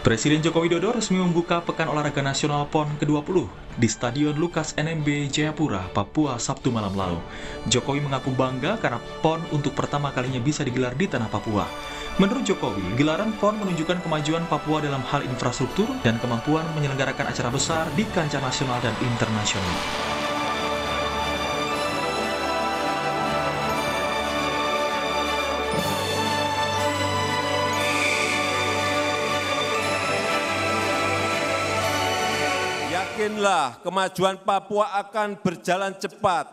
Presiden Joko Widodo resmi membuka Pekan Olahraga Nasional PON ke-20 di Stadion Lukas NMB Jayapura, Papua, Sabtu malam lalu. Jokowi mengaku bangga karena PON untuk pertama kalinya bisa digelar di tanah Papua. Menurut Jokowi, gelaran PON menunjukkan kemajuan Papua dalam hal infrastruktur dan kemampuan menyelenggarakan acara besar di kancah nasional dan internasional. Yakinlah kemajuan Papua akan berjalan cepat.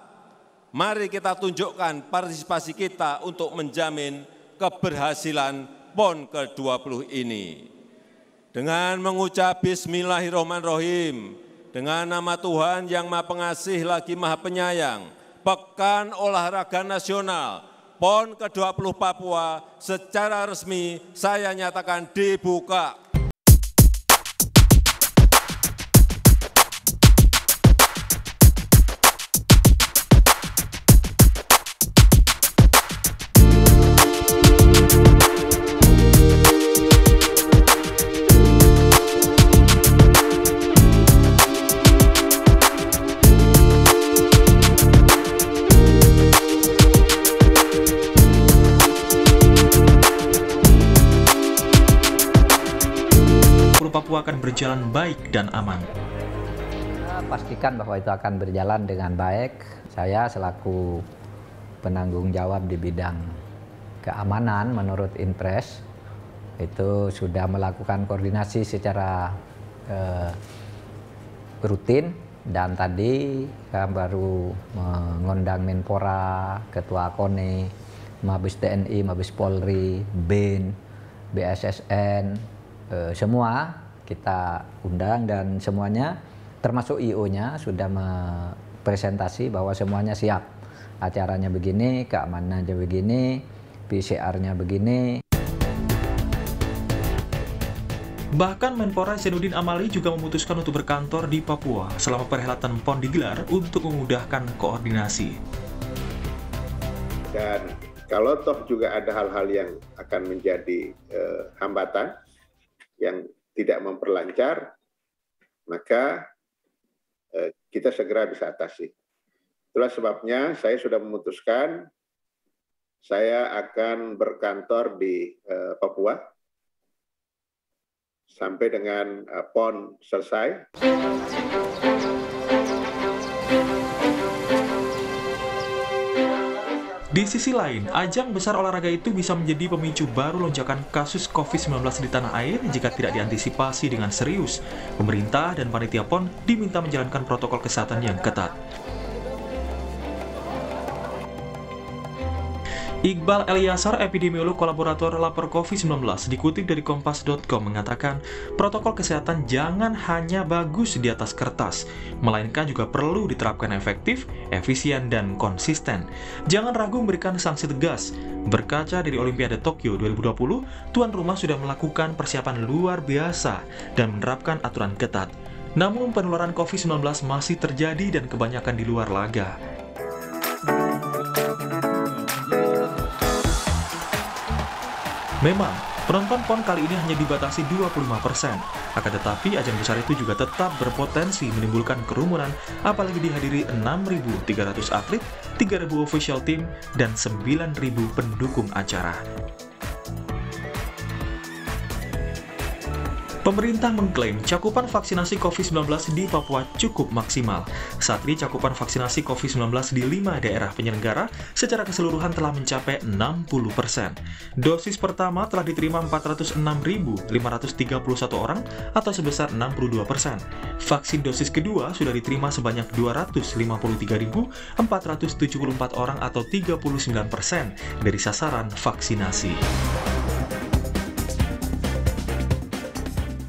Mari kita tunjukkan partisipasi kita untuk menjamin keberhasilan PON ke-20 ini. Dengan mengucap Bismillahirrahmanirrahim, dengan nama Tuhan yang Maha Pengasih lagi Maha Penyayang, Pekan Olahraga Nasional PON ke-20 Papua secara resmi saya nyatakan dibuka. Papua akan berjalan baik dan aman. Pastikan bahwa itu akan berjalan dengan baik. Saya selaku penanggung jawab di bidang keamanan menurut Inpres itu sudah melakukan koordinasi secara rutin, dan tadi baru mengundang Menpora, Ketua KONI, Mabes TNI, Mabes Polri, BIN, BSSN, semua kita undang dan semuanya termasuk IO-nya sudah presentasi bahwa semuanya siap. Acaranya begini, keamanannya begini, PCR-nya begini. Bahkan Menpora Zainuddin Amali juga memutuskan untuk berkantor di Papua selama perhelatan PON digelar untuk memudahkan koordinasi. Dan kalau toh juga ada hal-hal yang akan menjadi hambatan yang tidak memperlancar, maka kita segera bisa atasi. Itulah sebabnya saya sudah memutuskan saya akan berkantor di Papua sampai dengan PON selesai. Di sisi lain, ajang besar olahraga itu bisa menjadi pemicu baru lonjakan kasus COVID-19 di tanah air jika tidak diantisipasi dengan serius. Pemerintah dan panitia PON diminta menjalankan protokol kesehatan yang ketat. Iqbal Eliasar, epidemiolog kolaborator lapor COVID-19, dikutip dari Kompas.com mengatakan, protokol kesehatan jangan hanya bagus di atas kertas, melainkan juga perlu diterapkan efektif, efisien, dan konsisten. Jangan ragu memberikan sanksi tegas. Berkaca dari Olimpiade Tokyo 2020, tuan rumah sudah melakukan persiapan luar biasa dan menerapkan aturan ketat. Namun penularan COVID-19 masih terjadi dan kebanyakan di luar laga. Memang, penonton PON kali ini hanya dibatasi 25%. Akan tetapi, ajang besar itu juga tetap berpotensi menimbulkan kerumunan, apalagi dihadiri 6.300 atlet, 3.000 official team, dan 9.000 pendukung acara. Pemerintah mengklaim cakupan vaksinasi COVID-19 di Papua cukup maksimal. Saat ini cakupan vaksinasi COVID-19 di 5 daerah penyelenggara secara keseluruhan telah mencapai 60%. Dosis pertama telah diterima 406.531 orang atau sebesar 62%. Vaksin dosis kedua sudah diterima sebanyak 253.474 orang atau 39% dari sasaran vaksinasi.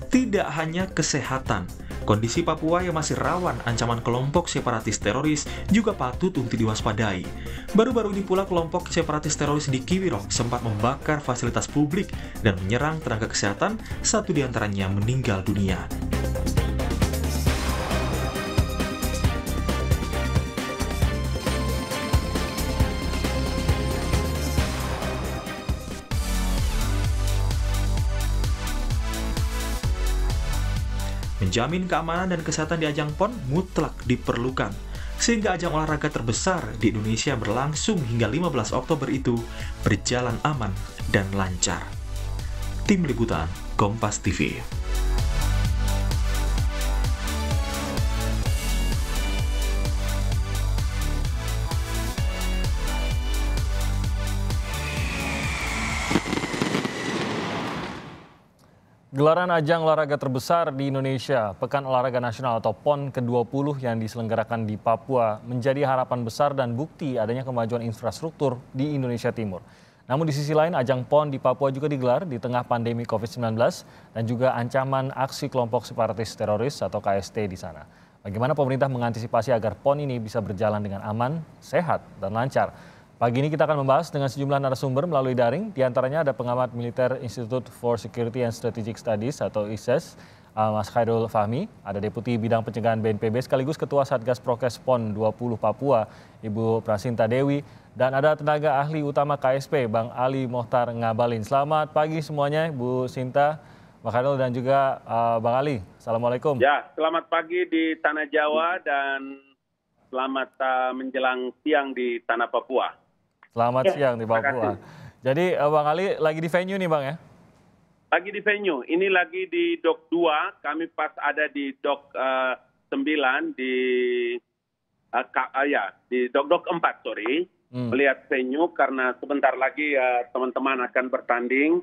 Tidak hanya kesehatan, kondisi Papua yang masih rawan ancaman kelompok separatis teroris juga patut untuk diwaspadai. Baru-baru ini pula kelompok separatis teroris di Kiwirok sempat membakar fasilitas publik dan menyerang tenaga kesehatan, satu diantaranya meninggal dunia. menjamin keamanan dan kesehatan di ajang PON mutlak diperlukan. Sehingga ajang olahraga terbesar di Indonesia berlangsung hingga 15 Oktober itu berjalan aman dan lancar. Tim Liputan, Kompas TV. Gelaran ajang olahraga terbesar di Indonesia, Pekan Olahraga Nasional atau PON ke-20 yang diselenggarakan di Papua menjadi harapan besar dan bukti adanya kemajuan infrastruktur di Indonesia Timur. Namun di sisi lain, ajang PON di Papua juga digelar di tengah pandemi COVID-19 dan juga ancaman aksi kelompok separatis teroris atau KST di sana. Bagaimana pemerintah mengantisipasi agar PON ini bisa berjalan dengan aman, sehat, dan lancar? Pagi ini kita akan membahas dengan sejumlah narasumber melalui daring. Di antaranya ada pengamat militer Institute for Security and Strategic Studies atau ISES, Mas Khairul Fahmi, ada Deputi Bidang Pencegahan BNPB sekaligus Ketua Satgas Prokes PON 20 Papua, Ibu Prasinta Dewi, dan ada tenaga ahli utama KSP, Bang Ali Mohtar Ngabalin. Selamat pagi semuanya, Bu Sinta, Mas Khairul, dan juga Bang Ali. Assalamualaikum. Ya, selamat pagi di Tanah Jawa dan selamat menjelang siang di Tanah Papua. Selamat siang di Papua. Jadi Bang Ali lagi di venue nih Bang ya? Lagi di venue, ini lagi di Dok 2, kami pas ada di Dok 9 di Dok 4 melihat venue karena sebentar lagi teman-teman akan bertanding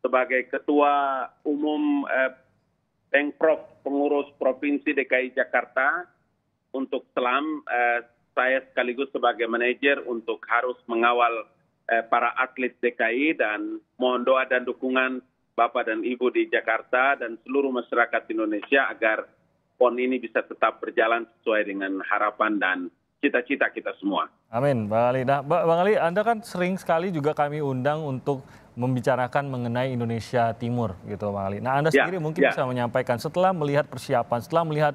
sebagai Ketua Umum Pengprov Pengurus Provinsi DKI Jakarta untuk Selam. Saya sekaligus sebagai manajer untuk harus mengawal para atlet DKI dan mohon doa dan dukungan Bapak dan Ibu di Jakarta dan seluruh masyarakat Indonesia agar PON ini bisa tetap berjalan sesuai dengan harapan dan cita-cita kita semua. Amin, Bang Ali. Nah, Bang Ali, Anda kan sering sekali juga kami undang untuk membicarakan mengenai Indonesia Timur, gitu Bang Ali. Nah, Anda sendiri mungkin bisa menyampaikan setelah melihat persiapan, setelah melihat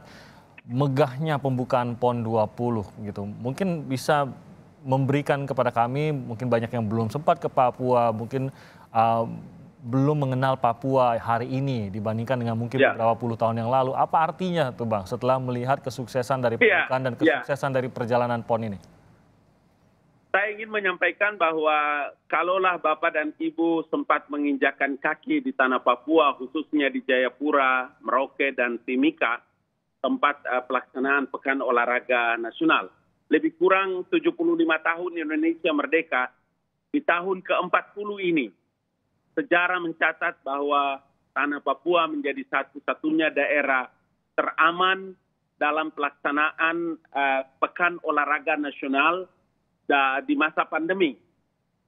megahnya pembukaan PON 20 gitu. Mungkin bisa memberikan kepada kami, mungkin banyak yang belum sempat ke Papua, mungkin belum mengenal Papua hari ini dibandingkan dengan mungkin beberapa puluh tahun yang lalu. Apa artinya tuh Bang setelah melihat kesuksesan dari pembukaan dan kesuksesan dari perjalanan PON ini? Saya ingin menyampaikan bahwa kalaulah Bapak dan Ibu sempat menginjakkan kaki di Tanah Papua, khususnya di Jayapura, Merauke, dan Timika, tempat pelaksanaan Pekan Olahraga Nasional. Lebih kurang 75 tahun Indonesia merdeka, di tahun ke-40 ini, sejarah mencatat bahwa Tanah Papua menjadi satu-satunya daerah teraman dalam pelaksanaan Pekan Olahraga Nasional di masa pandemi.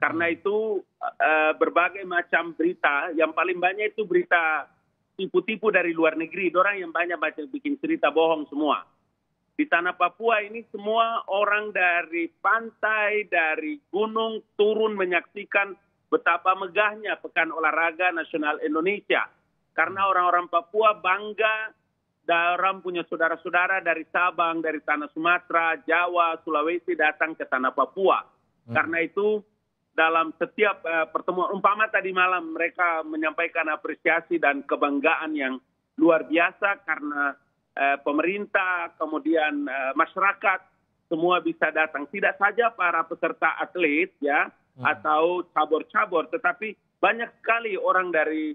Karena itu berbagai macam berita, yang paling banyak itu berita tipu-tipu dari luar negeri, orang yang banyak baca bikin cerita bohong semua. Di Tanah Papua ini semua orang dari pantai, dari gunung turun menyaksikan betapa megahnya Pekan Olahraga Nasional Indonesia. Karena orang-orang Papua bangga, orang punya saudara-saudara dari Sabang, dari tanah Sumatera, Jawa, Sulawesi datang ke Tanah Papua. Karena itu dalam setiap pertemuan, umpama tadi malam mereka menyampaikan apresiasi dan kebanggaan yang luar biasa karena pemerintah, kemudian masyarakat, semua bisa datang. Tidak saja para peserta atlet ya atau cabur-cabur, tetapi banyak sekali orang dari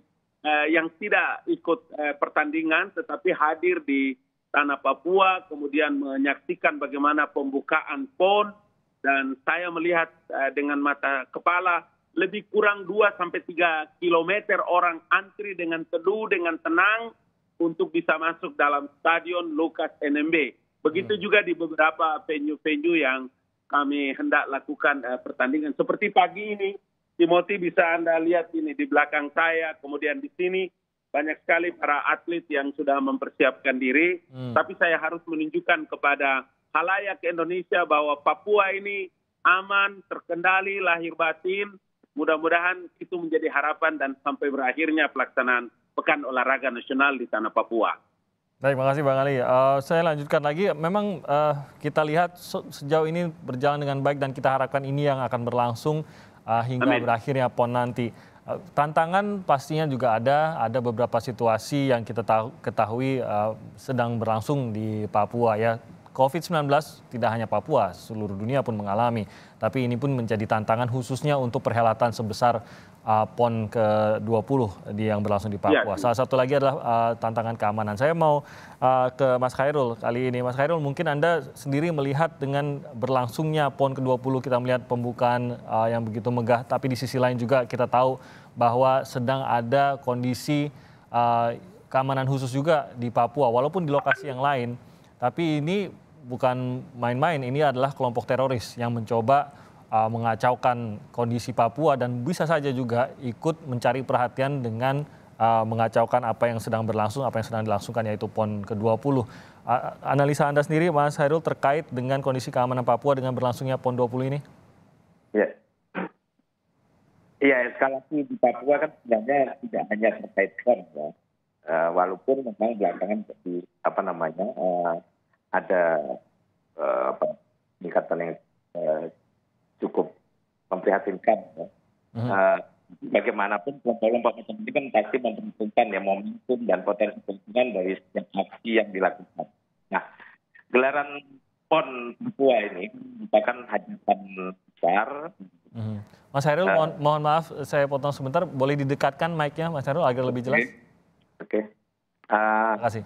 yang tidak ikut pertandingan tetapi hadir di Tanah Papua, kemudian menyaksikan bagaimana pembukaan PON. Dan saya melihat dengan mata kepala lebih kurang 2-3 kilometer orang antri dengan teduh, dengan tenang untuk bisa masuk dalam Stadion Lukas NMB. Begitu juga di beberapa venue-venue yang kami hendak lakukan pertandingan. Seperti pagi ini, Timothy bisa Anda lihat ini di belakang saya, kemudian di sini banyak sekali para atlet yang sudah mempersiapkan diri. Tapi saya harus menunjukkan kepada halayak Indonesia bahwa Papua ini aman, terkendali, lahir batin. Mudah-mudahan itu menjadi harapan dan sampai berakhirnya pelaksanaan Pekan Olahraga Nasional di Tanah Papua. Baik, makasih Bang Ali. Saya lanjutkan lagi. Memang kita lihat sejauh ini berjalan dengan baik dan kita harapkan ini yang akan berlangsung hingga berakhirnya PON nanti. Tantangan pastinya juga ada beberapa situasi yang kita ketahui sedang berlangsung di Papua ya. COVID-19 tidak hanya Papua, seluruh dunia pun mengalami. Tapi ini pun menjadi tantangan khususnya untuk perhelatan sebesar PON ke-20 yang berlangsung di Papua. Salah satu lagi adalah tantangan keamanan. Saya mau ke Mas Khairul kali ini. Mas Khairul, mungkin Anda sendiri melihat dengan berlangsungnya PON ke-20, kita melihat pembukaan yang begitu megah, tapi di sisi lain juga kita tahu bahwa sedang ada kondisi keamanan khusus juga di Papua, walaupun di lokasi yang lain. Tapi ini bukan main-main, ini adalah kelompok teroris yang mencoba mengacaukan kondisi Papua dan bisa saja juga ikut mencari perhatian dengan mengacaukan apa yang sedang berlangsung, apa yang sedang dilangsungkan, yaitu PON ke-20. Analisa Anda sendiri, Mas Khairul, terkait dengan kondisi keamanan Papua dengan berlangsungnya PON 20 ini? Iya, eskalasi di Papua kan sebenarnya tidak hanya terkait PON ya. Walaupun memang belakangan ada peningkatan yang cukup memprihatinkan ya. Bagaimanapun kelompok-kelompok macam ini kan pasti memperhitungkan ya momentum dan potensi keuntungan dari setiap aksi yang dilakukan. Nah, gelaran PON Papua ini merupakan hajatan besar. Mas Khairul, mohon maaf saya potong sebentar, boleh didekatkan mic-nya Mas Khairul agar lebih jelas? Oke. Terima kasih.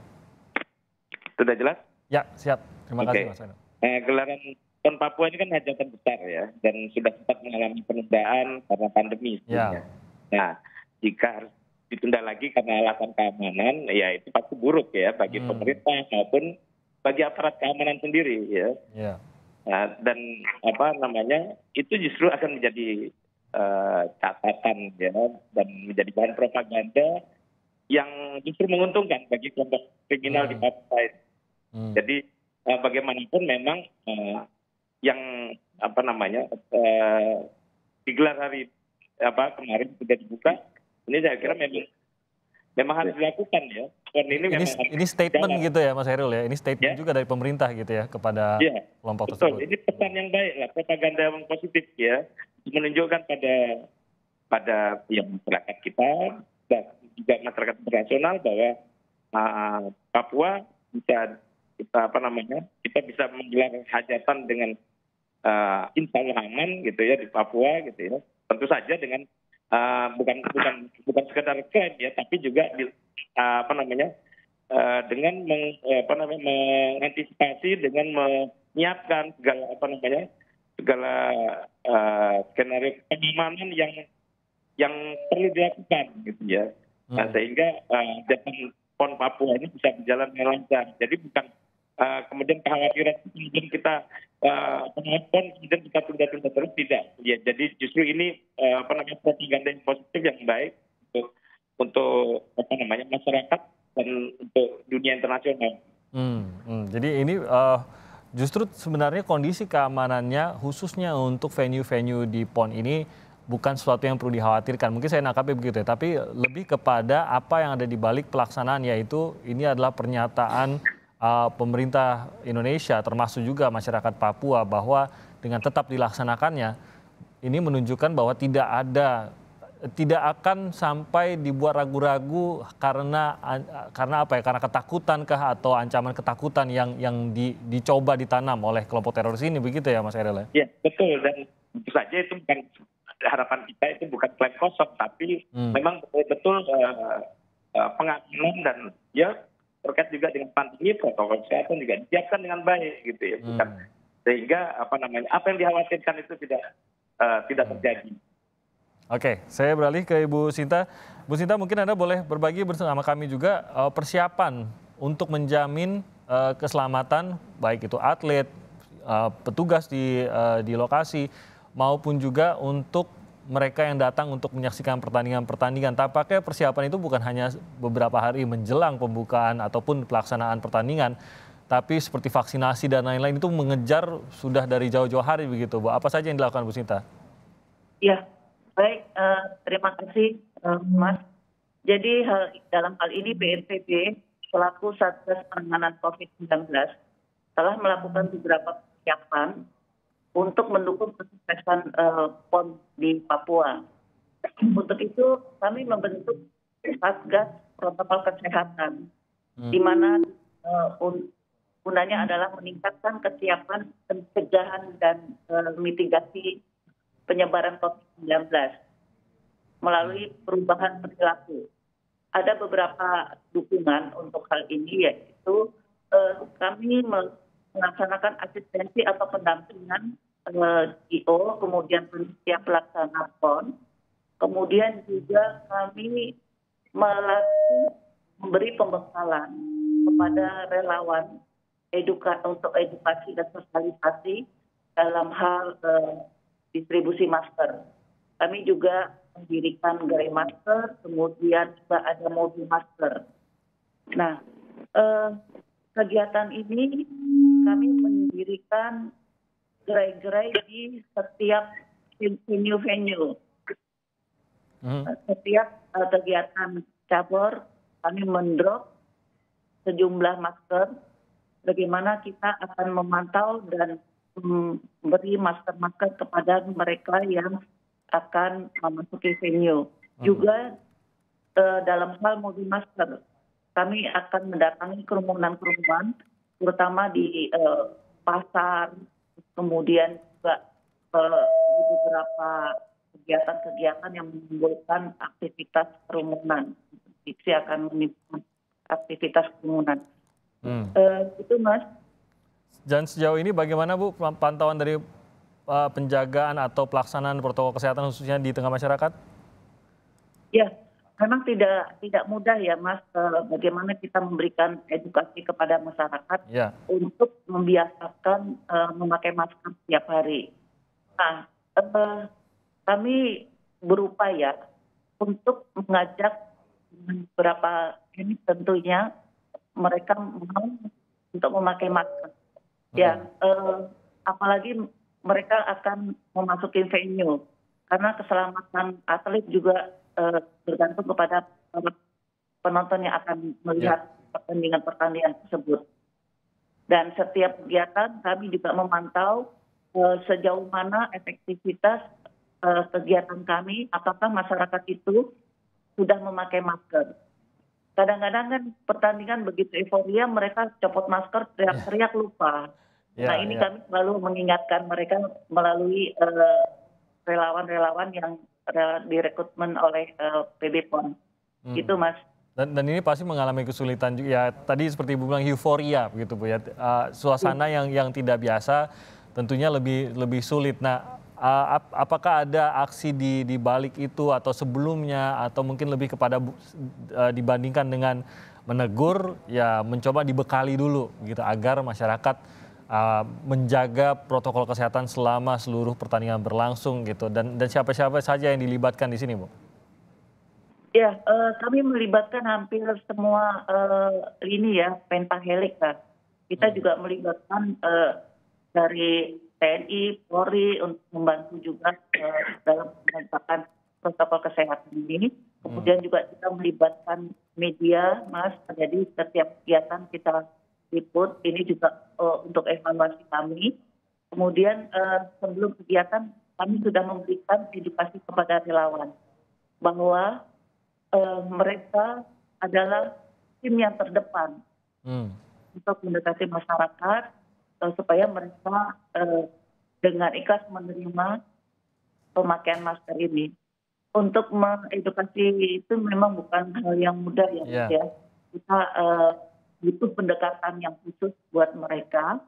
Sudah jelas? Ya, siap. Terima kasih Mas Khairul. Gelaran PON Papua ini kan hajatan besar ya, dan sudah sempat mengalami penundaan karena pandemi. Ya. Nah, jika harus ditunda lagi karena alasan keamanan, ya itu pasti buruk ya bagi pemerintah maupun bagi aparat keamanan sendiri ya. Ya. Nah, dan itu justru akan menjadi catatan ya, dan menjadi bahan propaganda yang justru menguntungkan bagi kelompok kriminal di Papua. Jadi bagaimanapun memang yang digelar hari kemarin sudah dibuka, ini saya kira memang harus dilakukan ya. Ini statement jalan gitu ya Mas Khairul ya, ini statement juga dari pemerintah gitu ya kepada kelompok tersebut. Ini pesan yang baik lah, propaganda yang positif ya, menunjukkan pada masyarakat kita dan juga masyarakat internasional bahwa Papua kita bisa menggelar hajatan dengan insya Allah aman gitu ya di Papua gitu ya. Tentu saja dengan bukan sekedar klaim ya, tapi juga dengan mengantisipasi, dengan menyiapkan segala skenario keamanan yang perlu dilakukan gitu ya. Nah, sehingga hajatan PON Papua ini bisa berjalan dengan lancar. Jadi bukan kemudian kekhawatiran kemudian kita PON kemudian kita tunda-tunda terus, tidak. Ya, jadi justru ini propaganda yang positif yang baik untuk masyarakat dan untuk dunia internasional. Jadi ini justru sebenarnya kondisi keamanannya khususnya untuk venue-venue di PON ini bukan sesuatu yang perlu dikhawatirkan. Mungkin saya nangkapnya begitu ya, tapi lebih kepada apa yang ada di balik pelaksanaan, yaitu ini adalah pernyataan pemerintah Indonesia termasuk juga masyarakat Papua bahwa dengan tetap dilaksanakannya ini menunjukkan bahwa tidak akan sampai dibuat ragu-ragu karena karena ketakutan kah atau ancaman ketakutan yang dicoba ditanam oleh kelompok teroris ini, begitu ya Mas Khairul? Ya, betul, dan tentu saja itu bukan harapan kita, itu bukan klaim kosong, tapi memang betul pengamanan dan ya terkait juga dengan pandemi, protokol kesehatan juga disiapkan dengan baik gitu ya, bukan sehingga apa yang dikhawatirkan itu tidak terjadi. Oke, saya beralih ke Ibu Sinta. Bu Sinta, mungkin Anda boleh berbagi bersama kami juga persiapan untuk menjamin keselamatan baik itu atlet, petugas di lokasi maupun juga untuk mereka yang datang untuk menyaksikan pertandingan. Tampaknya persiapan itu bukan hanya beberapa hari menjelang pembukaan ataupun pelaksanaan pertandingan, tapi seperti vaksinasi dan lain-lain itu mengejar sudah dari jauh-jauh hari begitu, Bu. Apa saja yang dilakukan Bu Sinta? Ya, baik. Terima kasih, Mas. Jadi dalam hal ini BNPB selaku Satgas Penanganan COVID-19 telah melakukan beberapa persiapan untuk mendukung kesuksesan PON di Papua. Untuk itu kami membentuk Satgas Protokol Kesehatan, di mana gunanya adalah meningkatkan kesiapan pencegahan dan mitigasi penyebaran COVID-19 melalui perubahan perilaku. Ada beberapa dukungan untuk hal ini, yaitu kami melaksanakan asistensi atau pendampingan IO, kemudian panitia pelaksana PON, kemudian juga kami memberi pembekalan kepada relawan untuk edukasi dan sosialisasi dalam hal distribusi masker. Kami juga mendirikan gerai masker, kemudian juga ada mobil masker. Nah, kegiatan ini kami mendirikan gerai-gerai di setiap venue-venue. Setiap kegiatan cabur kami mendrop sejumlah masker, bagaimana kita akan memantau dan memberi masker-masker kepada mereka yang akan memasuki venue. Juga dalam hal mobil masker, kami akan mendatangi kerumunan-kerumunan, terutama di pasar, kemudian juga di beberapa kegiatan-kegiatan yang menimbulkan aktivitas kerumunan. Itu akan menimbulkan aktivitas kerumunan. Itu Mas. Dan sejauh ini bagaimana Bu pantauan dari penjagaan atau pelaksanaan protokol kesehatan khususnya di tengah masyarakat? Ya, memang tidak mudah ya Mas, bagaimana kita memberikan edukasi kepada masyarakat untuk membiasakan memakai masker setiap hari. Nah, kami berupaya untuk mengajak beberapa ini tentunya mereka mau untuk memakai masker. Ya, apalagi mereka akan memasuki venue karena keselamatan atlet juga bergantung kepada penonton yang akan melihat pertandingan-pertandingan tersebut. Dan setiap kegiatan kami juga memantau sejauh mana efektivitas kegiatan kami, apakah masyarakat itu sudah memakai masker. Kadang-kadang kan pertandingan begitu euforia, mereka copot masker, teriak-teriak lupa. Nah ini kami selalu mengingatkan mereka melalui relawan-relawan yang direkrutmen oleh PB PON. Itu Mas. Dan ini pasti mengalami kesulitan juga. Ya tadi seperti Ibu bilang euforia begitu Bu ya. Suasana yang tidak biasa tentunya lebih sulit. Nah, apakah ada aksi di balik itu atau sebelumnya atau mungkin lebih kepada dibandingkan dengan menegur ya mencoba dibekali dulu gitu agar masyarakat menjaga protokol kesehatan selama seluruh pertandingan berlangsung gitu dan siapa-siapa saja yang dilibatkan di sini Bu? Ya, kami melibatkan hampir semua ini ya pentahelik kan. Kita juga melibatkan dari TNI, Polri untuk membantu juga dalam penegakan protokol kesehatan ini. Kemudian juga kita melibatkan media, Mas. Jadi setiap kegiatan kita liput, ini juga untuk evaluasi kami. Kemudian sebelum kegiatan kami sudah memberikan edukasi kepada relawan bahwa mereka adalah tim yang terdepan untuk mendekati masyarakat supaya mereka dengan ikhlas menerima pemakaian masker ini. Untuk mengedukasi itu memang bukan hal yang mudah ya. Kita butuh pendekatan yang khusus buat mereka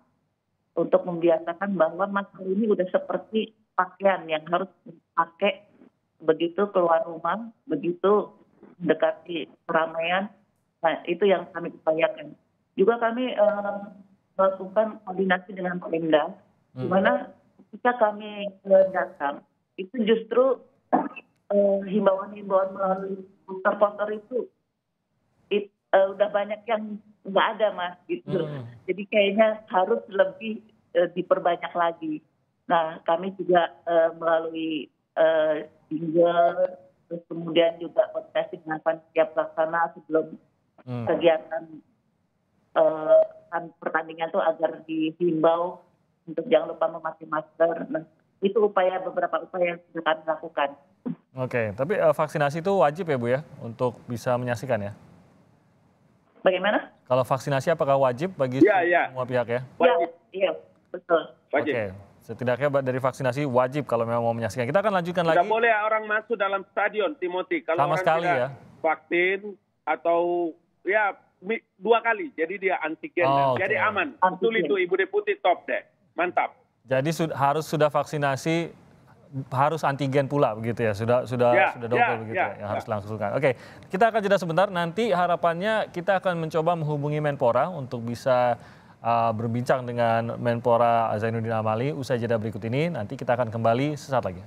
untuk membiasakan bahwa masker ini udah seperti pakaian yang harus dipakai begitu keluar rumah, begitu mendekati keramaian. Nah, itu yang kami upayakan. Juga kami melakukan koordinasi dengan Pemda, di mana ketika kami datang, itu justru himbauan-himbauan melalui poster-poster itu udah banyak yang nggak ada Mas gitu. Jadi kayaknya harus lebih diperbanyak lagi. Nah kami juga melalui jingle, terus kemudian juga koordinasi dengan panitia pelaksana sebelum kegiatan pertandingan itu agar dihimbau untuk jangan lupa memakai masker. Nah, itu beberapa upaya yang sudah kami lakukan. Oke, tapi vaksinasi itu wajib ya Bu ya untuk bisa menyaksikan ya? Bagaimana? Kalau vaksinasi apakah wajib bagi semua pihak ya? Iya, betul. Wajib. Oke, setidaknya dari vaksinasi wajib kalau memang mau menyaksikan. Kita akan lanjutkan lagi. Tidak boleh orang masuk dalam stadion, Timothy. Kalau Sama orang sekali tidak ya. vaksin atau ya 2 kali, jadi dia antigen. Jadi aman. Betul itu Ibu Deputi, top deh. Mantap. Jadi harus sudah vaksinasi, harus antigen pula begitu ya, sudah double begitu ya, yang harus langsungkan. Oke, kita akan jeda sebentar. Nanti harapannya kita akan mencoba menghubungi Menpora untuk bisa berbincang dengan Menpora Zainuddin Amali. Usai jeda berikut ini, nanti kita akan kembali sesaat lagi.